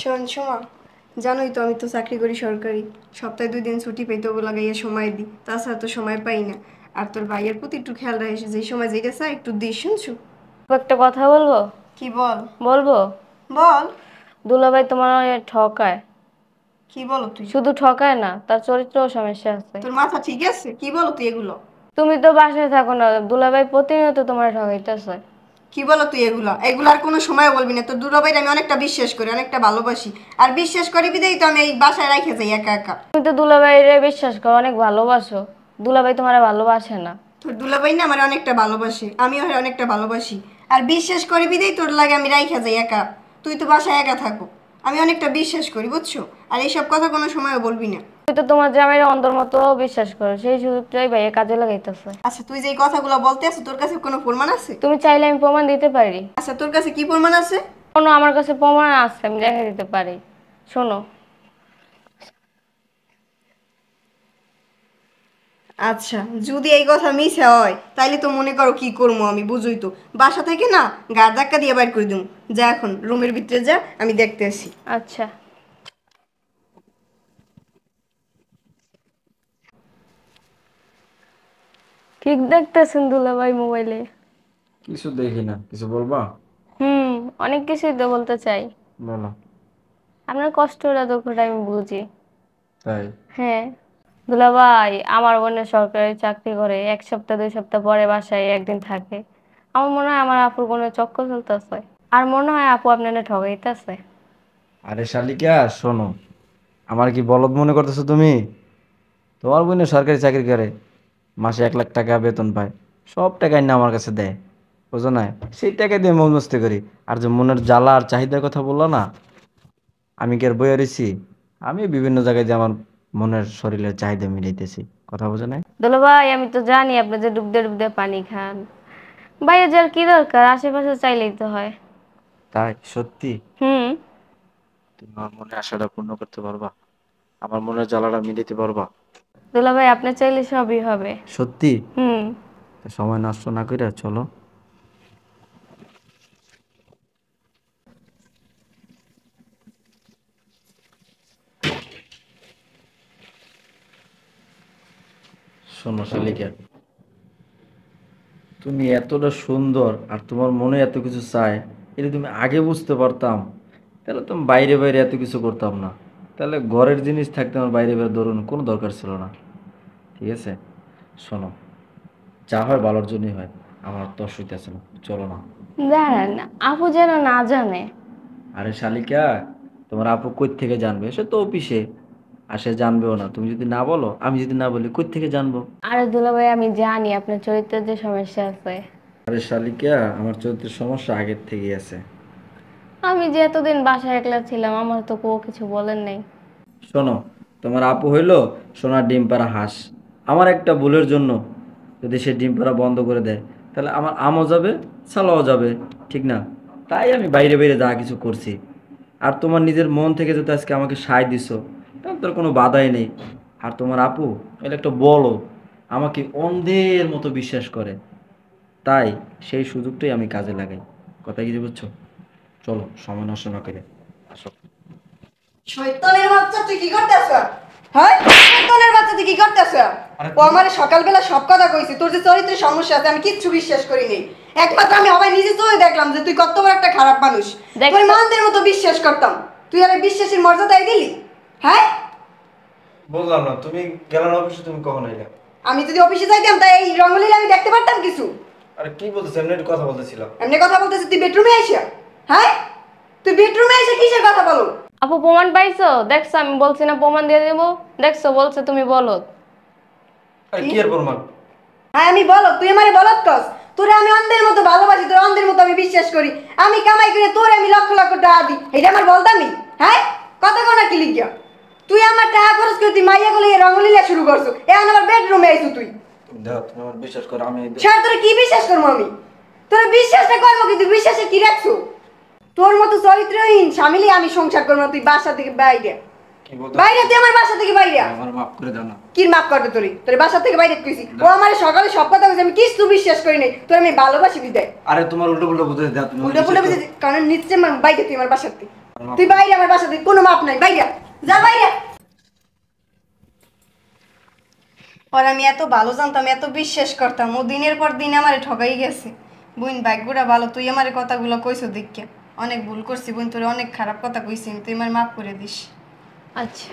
শোন সোমা, জানোই তো আমি তো চাকরি করি সরকারি। সপ্তাহে 2 দিন ছুটি পাই, তবু লাগাইয়া সময় দিই, তাছাড়া তো সময় পাই না। আর তোর ভাইয়ের প্রতি একটু খেয়াল রাখিস, যে সময় যেটা চাই একটু দিস, শুনছু? একটা কথা বলবো? কি বল? বলবো। বল। দুলাভাই তোমার অনেক ঠকায়। কি বলো তুই? শুধু ঠকায় না, তার চরিত্রেও সমস্যা আছে। তোর মাথা ঠিক আছে? কি বলো তুই এগুলো? তুমি তো বাসায় থাকো না, দুলাভাই প্রতিনিয়ত তোমার ঠকাইতেছে। কি বলো তুই এগুলা? এগুলো আর কোনো সময় বলবি না। তোর দুলাভাইরে আমি অনেকটা বিশ্বাস করি, অনেকটা ভালোবাসি। আর বিশ্বাস করি বিদেই তো আমি এই বাসায় রাখে যাই একা একা। তুমি তো দুলাভাইরে বিশ্বাস করো, অনেক ভালোবাসো। দুলাভাই তোমার ভালোবাসে না। তোর দুলাভাই না আমার অনেকটা ভালোবাসে, আমিও ওরে অনেকটা ভালোবাসি। আর বিশ্বাস করি বিদেই তোর লাগে আমি রাইখা যাই একা। তুই তো বাসায় একা থাকো। আমি অনেকটা বিশ্বাস করি, বুঝছো? আর এইসব কথা কোনো সময়ও বলবি না। তুমি তো তোমার জামাইয়ের অন্তর মতো বিশ্বাস করো, সেই সুযোগটাই ভাইয়া কাজে লাগাইতেছে। আচ্ছা, তুই যে এই কথাগুলো বলতে আছিস, তোর কাছে কোনো প্রমাণ আছে? তুমি চাইলে আমি প্রমাণ দিতে পারি। আচ্ছা, তোর কাছে কি প্রমাণ আছে? শোনো, আমার কাছে প্রমাণ আছে, আমি দেখা দিতে পারি। শোনো। আচ্ছা, যদি এই কথা মিছে হয় তাইলে তো মনে করো কি করবো আমি, বুঝুই তো। বাসা থেকে না গা ধাক্কা দিয়ে বাইর করে দিম। যা এখন রুমের ভিতরে যা, আমি দেখতে আসি। আচ্ছা। ঠিক দেখতেছেন দুলাভাই মোবাইলে? কিছু দেখি না, কিছু বলবা? হুম। অনেক কিছুই তো বলতে চাই। বলো। আপনার কষ্টটা দুঃখটা আমি বুঝি। তাই? হ্যাঁ। দুলাভাই আমার বোনের সরকারি চাকরি করে, 1 সপ্তাহ 2 সপ্তাহ পরে বাসায় একদিন থাকে। আমার মনে হয় আমার আপুর কোনো চক্কর চলতেছে। আর মনে হয় আপু আপনারা ঠগাইতেছে। আরে শালিকা, শোনো। আমার কি বলদ মনে করতেছো তুমি? তোমার বোনে সরকারি চাকরি করে, মাসে 1 লাখ টাকা বেতন পায়। সব টাকাই না আমার কাছে দেয়, বুঝো না? সেই টাকা দিয়ে মৌজ মস্তি করি। আর যে মনের জ্বালা আর চাহিদার কথা বললো না, আমি কি আর বইয়া রইছি? আমি বিভিন্ন জায়গায় যে আমার মনের শরীরের চাহিদা মিলাইতেছি, কথা বোঝো না? দুলাভাই আমি তো জানি আপনি যে ডুব দিয়ে পানি খান। বাইরে যাওয়ার কি দরকার, আশেপাশে চাইলেই তো হয়। তাই? সত্যি? হুম। তুমি আমার মনে আশাটা পূর্ণ করতে পারবা? আমার মনের জ্বালাটা মিটাতে পারবা? দুলাভাই আপনি চাইলে সবই হবে। সত্যি? হুম। তা সময় নষ্ট না কইরা চলো। শোনো শালিকা, তুমি এতটা সুন্দর আর তোমার মনে এত কিছু চায়, এটা তুমি আগে বুঝতে পারতাম, তাহলে তুমি বাইরে বাইরে এত কিছু করতাম না। তাহলে ঘরের জিনিস থাকতে আমার বাইরে বাইরে দৌড়ানোর কোনো দরকার ছিল না। ঠিক আছে? শোনো, যা হয় ভালোর জন্যই হয়। আমার তো অসুবিধা আছে না, চলো না। দাঁড়ান, আপু যেন না জানে। আরে শালিকা, তোমার আপু কই থেকে জানবে? সে তো অফিসে। আর সে জানবেও না, তুমি যদি না বলো, আমি যদি না বলি, কই থেকে জানবো? আরে দুলাভাই আমি জানি আপনার চরিত্রের যে সমস্যা আছে। আরে শালিকা, আমার চরিত্রের সমস্যা আগের থেকেই আছে। আমি যে এতদিন বাসায় একলা ছিলাম, আমার তো কেউ কিছু বলেন নাই। শোনো, তোমার আপু হইলো সোনার ডিম পাড়া হাঁস। আমার একটা ভুলের জন্য যদি সে ডিম পাড়া বন্ধ করে দেয়, তাহলে আমার আমও যাবে, ছালাও যাবে। ঠিক না? তাই আমি বাইরে বাইরে যা কিছু করছি। আর তোমার নিজের মন থেকে যদি আজকে আমাকে সায় দিছো, তাহলে তোর কোনো বাধাই নেই। আর তোমার আপু এটা একটা বলো, আমাকে অন্ধের মতো বিশ্বাস করে। তাই সেই সুযোগটাই আমি কাজে লাগাই। কথা কি বুঝছো? চলো, সময় নষ্ট না করে আসো। শয়তানের বাচ্চা, তুই কি করতেছ? হ্যাঁ, শয়তানের বাচ্চা, তুই কি করতেছ? আরে ও আমার সকালবেলা সব কথা কইছে, তোর যে চরিত্রের সমস্যা আছে আমি কিচ্ছু বিশ্বাস করি নাই। একমাত্র আমি হবাই নিজে চোখে দেখলাম যে তুই কত বড় একটা খারাপ মানুষ। দেখ তোর মানদের মতো বিশ্বাস করতাম, তুই আর এই বিশ্বাসের মর্যাদায় দিলি? হ্যাঁ। বললাম না, তুমি গেলে না অফিসে, তুমি কখন আইলে? আমি যদি অফিসে যাইতাম তাই এই রঙ্গলীলা আমি দেখতে পারতাম কিছু? আরে কি বলতেছ? এমনি একটু কথা বলতেছিলাম। এমনি কথা বলতেছিস তুই বেডরুমে আইসা? হ্যাঁ, তুই বেডরুমে এসে কিসের কথা বলো? আপু প্রমাণ পাইছো? দেখছো আমি বলছি না প্রমাণ দিয়ে দেবো? দেখছো বলছে তুমি বলো। আরে কি? কি আর বলমার? হ্যাঁ আমি বলো, তুই আমারে বলত কস? তোরে আমি অন্ধের মতো ভালোবাসি, তোর অন্ধের মতো আমি বিশ্বাস করি। আমি কামাই করে তোরে আমি লক্ষ লক্ষ টাকা দিই, এটা আমার বলতামই? হ্যাঁ, কথা কোনা কি লিখিয়া? তুই আমার টাকা খরচ করে তুই মাইয়া গুলো রঙলীলা শুরু করছো, এখন আমার বেডরুমে আইছো তুই। তুমি দেখো, তুমি আমার বিশ্বাস করো, আমি স্যার তোরে কি বিশ্বাস করবো আমি? তোর বিশ্বাসটা করবো কিন্তু বিশ্বাসে কি রাখছো? তোর মতো চরিত্রহীন স্বামীলি আমি সংসার করবো না, তুই বাসা থেকে বাইরে। কি বলতে বাইরে, তুই আমার বাসা থেকে বাইরে। আমার মাফ করে দাও না। কি মাপ করবে তোরে? তোর বাসা থেকে বাইরে কইছি। ও আমার সকালে সব কথা কইছে, আমি কিছু বিশ্বাস করি নাই। তোর আমি ভালোবাসি বিদায়। আরে তোমার উল্টো পুল্টো বুঝতে দাও, তুমি উল্টো পুল্টো বুঝে কারণ নিচ্ছে আমার বাইরে, তুই আমার বাসাতে। তুই বাইরে আমার বাসা থেকে কোনো মাপ নাই বাইরে যা বাইরে আর আমি এত ভালো জানতাম এত বিশ্বাস করতাম ও দিনের পর দিন আমারে ঠকাই গেছে বোন ভাগ্যটা ভালো তুই আমার কথাগুলো কইছো দেখকে অনেক ভুল করছি বোন তোরে অনেক খারাপ কথা কইছি তুই আমার মাফ করে দিস আচ্ছা